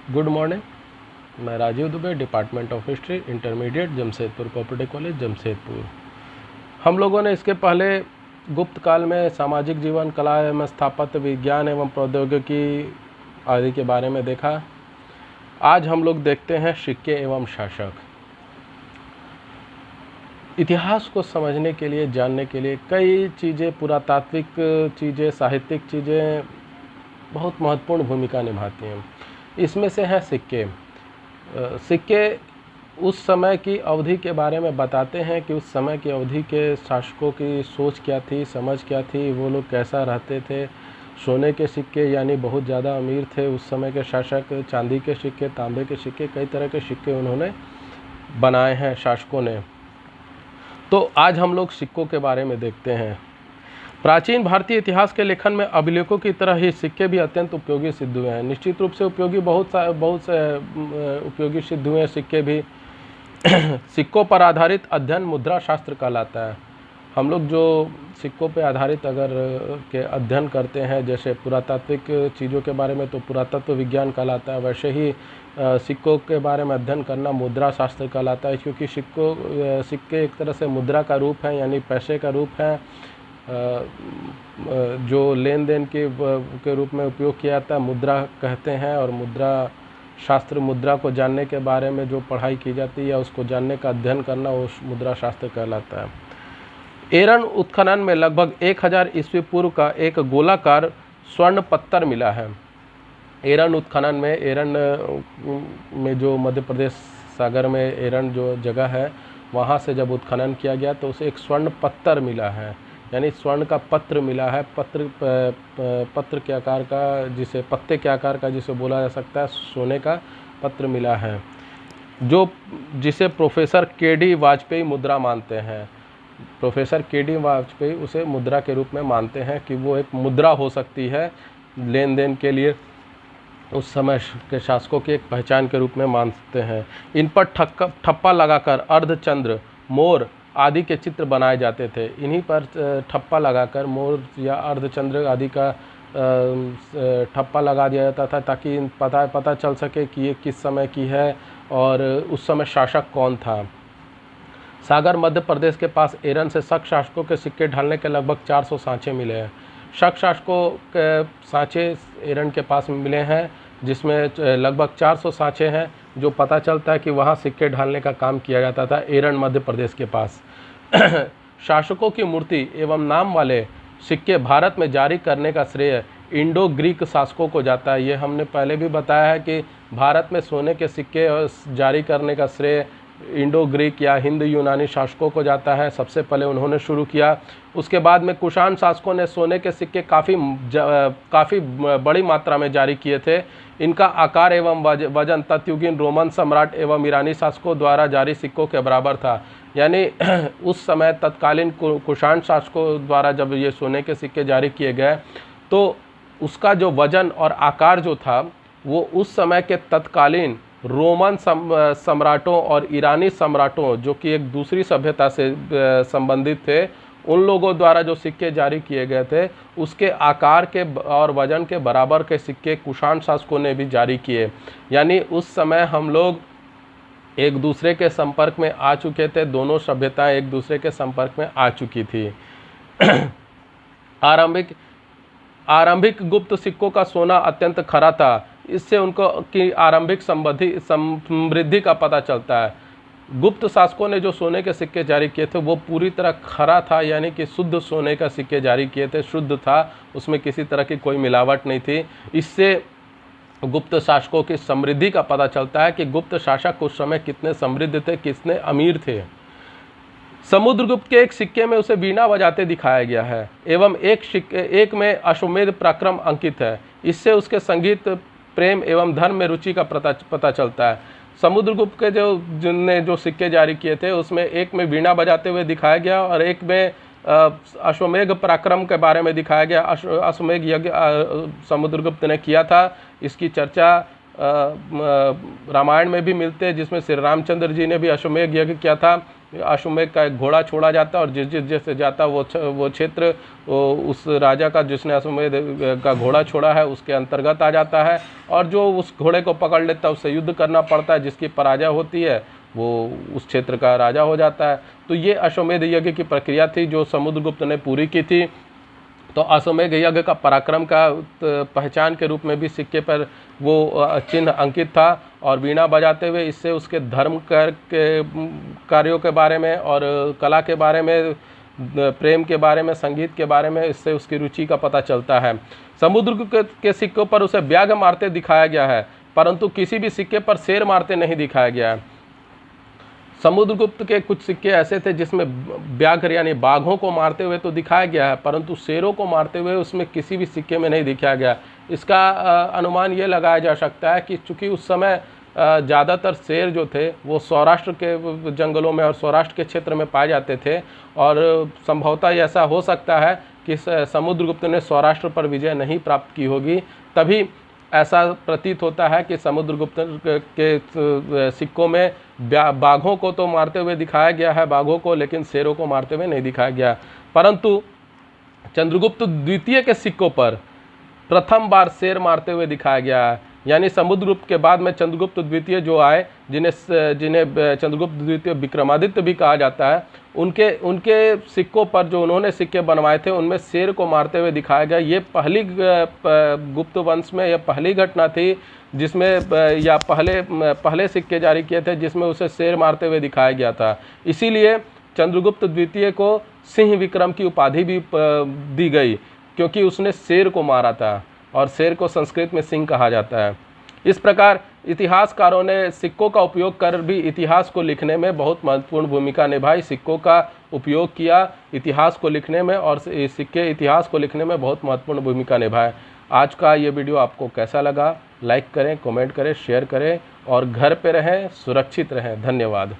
Good morning. मैं Rajeev Dubey, department of history, intermediate, Jamshedpur cooperative college, Jamshedpur. हम लोगों ने इसके पहले गुप्त काल में सामाजिक जीवन, कला एवं स्थापत्य, विज्ञान एवं प्रौद्योगिकी आदि के बारे में देखा। आज हम लोग देखते हैं सिक्के एवं शासक। इतिहास को समझने के लिए, जानने के लिए कई चीज़ें, पुरातात्विक चीज़ें, साहित्यिक चीज़ें बहुत महत्वपूर्ण भूमिका निभाती हैं। इसमें से हैं सिक्के। सिक्के उस समय की अवधि के बारे में बताते हैं कि उस समय की अवधि के शासकों की सोच क्या थी, समझ क्या थी, वो लोग कैसा रहते थे। सोने के सिक्के यानी बहुत ज़्यादा अमीर थे उस समय के शासक। चांदी के सिक्के, तांबे के सिक्के, कई तरह के सिक्के उन्होंने बनाए हैं शासकों ने। तो आज हम लोग सिक्कों के बारे में देखते हैं। प्राचीन भारतीय इतिहास के लेखन में अभिलेखों की तरह ही सिक्के भी अत्यंत उपयोगी सिद्ध हुए हैं। निश्चित रूप से उपयोगी बहुत से उपयोगी सिद्ध हुए हैं सिक्के भी। सिक्कों पर आधारित अध्ययन मुद्रा शास्त्र कहलाता है। हम लोग जो सिक्कों पर आधारित अगर के अध्ययन करते हैं, जैसे पुरातात्विक चीज़ों के बारे में तो पुरातत्व विज्ञान कहलाता है, वैसे ही सिक्कों के बारे में अध्ययन करना मुद्रा शास्त्र कहलाता है। क्योंकि सिक्के एक तरह से मुद्रा का रूप है, यानी पैसे का रूप है, जो लेन देन के रूप में उपयोग किया जाता है, मुद्रा कहते हैं। और मुद्रा शास्त्र, मुद्रा को जानने के बारे में जो पढ़ाई की जाती है या उसको जानने का अध्ययन करना, वो मुद्रा शास्त्र कहलाता है। एरन उत्खनन में लगभग 1000 ईस्वी पूर्व का एक गोलाकार स्वर्ण पत्थर मिला है। एरन उत्खनन में, एरन में जो मध्य प्रदेश सागर में एरन जो जगह है, वहाँ से जब उत्खनन किया गया तो उसे एक स्वर्ण पत्थर मिला है, यानी स्वर्ण का पत्र मिला है। पत्र के आकार का, जिसे पत्ते के आकार का जिसे बोला जा सकता है, सोने का पत्र मिला है, जिसे प्रोफेसर के.डी. वाजपेयी मुद्रा मानते हैं। Professor KD. वाजपेयी उसे मुद्रा के रूप में मानते हैं कि वो एक मुद्रा हो सकती है लेन देन के लिए, उस समय के शासकों की एक पहचान के रूप में मानते हैं। इन पर ठप्पा लगाकर अर्धचंद्र, मोर आदि के चित्र बनाए जाते थे। इन्हीं पर ठप्पा लगाकर मोर या अर्धचंद्र आदि का ठप्पा लगा दिया जाता था, ताकि पता चल सके कि ये किस समय की है और उस समय शासक कौन था। सागर मध्य प्रदेश के पास एरन से शक शासकों के सिक्के ढालने के लगभग 400 सांचे मिले हैं। शक शासकों के सांचे एरन के पास मिले हैं, जिसमें लगभग 400 सांचे हैं, जो पता चलता है कि वहाँ सिक्के ढालने का काम किया जाता था एरन मध्य प्रदेश के पास। शासकों की मूर्ति एवं नाम वाले सिक्के भारत में जारी करने का श्रेय इंडो ग्रीक शासकों को जाता है। ये हमने पहले भी बताया है कि भारत में सोने के सिक्के जारी करने का श्रेय इंडो ग्रीक या हिंद यूनानी शासकों को जाता है। सबसे पहले उन्होंने शुरू किया। उसके बाद में कुषाण शासकों ने सोने के सिक्के काफ़ी बड़ी मात्रा में जारी किए थे। इनका आकार एवं वजन तत्युगीन रोमन सम्राट एवं ईरानी शासकों द्वारा जारी सिक्कों के बराबर था। यानी उस समय तत्कालीन कुषाण शासकों द्वारा जब ये सोने के सिक्के जारी किए गए, तो उसका जो वजन और आकार जो था, वो उस समय के तत्कालीन रोमन सम्राटों और ईरानी सम्राटों, जो कि एक दूसरी सभ्यता से संबंधित थे, उन लोगों द्वारा जो सिक्के जारी किए गए थे, उसके आकार के और वजन के बराबर के सिक्के कुषाण शासकों ने भी जारी किए। यानी उस समय हम लोग एक दूसरे के संपर्क में आ चुके थे, दोनों सभ्यताएं एक दूसरे के संपर्क में आ चुकी थी। आरंभिक गुप्त सिक्कों का सोना अत्यंत खरा था। इससे उनको की आरंभिक समृद्धि का पता चलता है। गुप्त शासकों ने जो सोने के सिक्के जारी किए थे, वो पूरी तरह खरा था, यानी कि शुद्ध सोने का सिक्के जारी किए थे, शुद्ध था, उसमें किसी तरह की कोई मिलावट नहीं थी। इससे गुप्त शासकों की समृद्धि का पता चलता है कि गुप्त शासक उस समय कितने समृद्ध थे, कितने अमीर थे। समुद्रगुप्त के एक सिक्के में उसे वीणा बजाते दिखाया गया है एवं एक में अश्वमेध पराक्रम अंकित है। इससे उसके संगीत, प्रेम एवं धर्म में रुचि का पता चलता है। समुद्रगुप्त के जिनने जो सिक्के जारी किए थे, उसमें एक में वीणा बजाते हुए दिखाया गया और एक में अश्वमेध पराक्रम के बारे में दिखाया गया। अश्वमेध यज्ञ समुद्रगुप्त ने किया था। इसकी चर्चा रामायण में भी मिलते हैं, जिसमें श्री रामचंद्र जी ने भी अश्वमेध यज्ञ किया था। अश्वमेध का एक घोड़ा छोड़ा जाता है और जिस जैसे जाता वो क्षेत्र उस राजा का जिसने अश्वमेध का घोड़ा छोड़ा है उसके अंतर्गत आ जाता है, और जो उस घोड़े को पकड़ लेता है उससे युद्ध करना पड़ता है, जिसकी पराजय होती है वो उस क्षेत्र का राजा हो जाता है। तो ये अश्वमेध यज्ञ की प्रक्रिया थी जो समुद्रगुप्त ने पूरी की थी। तो अश्वमेध यज्ञ का पराक्रम का पहचान के रूप में भी सिक्के पर वो चिन्ह अंकित था, और वीणा बजाते हुए इससे उसके धर्म के कार्यों के बारे में और कला के बारे में, प्रेम के बारे में, संगीत के बारे में, इससे उसकी रुचि का पता चलता है। समुद्रगुप्त के सिक्कों पर उसे व्याघ्र मारते दिखाया गया है, परंतु किसी भी सिक्के पर शेर मारते नहीं दिखाया गया है। समुद्रगुप्त के कुछ सिक्के ऐसे थे जिसमें व्याघ्र यानी बाघों को मारते हुए तो दिखाया गया है, परंतु शेरों को मारते हुए उसमें किसी भी सिक्के में नहीं दिखाया गया। इसका अनुमान ये लगाया जा सकता है कि चूँकि उस समय ज़्यादातर शेर जो थे वो सौराष्ट्र के जंगलों में और सौराष्ट्र के क्षेत्र में पाए जाते थे, और संभवतः ऐसा हो सकता है कि समुद्रगुप्त ने सौराष्ट्र पर विजय नहीं प्राप्त की होगी, तभी ऐसा प्रतीत होता है कि समुद्रगुप्त के सिक्कों में बाघों को तो मारते हुए दिखाया गया है, बाघों को, लेकिन शेरों को मारते हुए नहीं दिखाया गया। परंतु चंद्रगुप्त द्वितीय के सिक्कों पर प्रथम बार शेर मारते हुए दिखाया गया है, यानी समुद्रगुप्त के बाद में चंद्रगुप्त द्वितीय जो आए, जिन्हें चंद्रगुप्त द्वितीय विक्रमादित्य भी कहा जाता है, उनके सिक्कों पर जो उन्होंने सिक्के बनवाए थे उनमें शेर को मारते हुए दिखाया गया। ये पहली गुप्त वंश में यह पहली घटना थी जिसमें या पहले सिक्के जारी किए थे जिसमें उसे शेर मारते हुए दिखाया गया था। इसीलिए चंद्रगुप्त द्वितीय को सिंह विक्रम की उपाधि भी दी गई, क्योंकि उसने शेर को मारा था, और शेर को संस्कृत में सिंह कहा जाता है। इस प्रकार इतिहासकारों ने सिक्कों का उपयोग कर भी इतिहास को लिखने में बहुत महत्वपूर्ण भूमिका निभाई। सिक्कों का उपयोग किया इतिहास को लिखने में, और सिक्के इतिहास को लिखने में बहुत महत्वपूर्ण भूमिका निभाए। आज का ये वीडियो आपको कैसा लगा? लाइक करें, कमेंट करें, शेयर करें, और घर पे रहें, सुरक्षित रहें। धन्यवाद।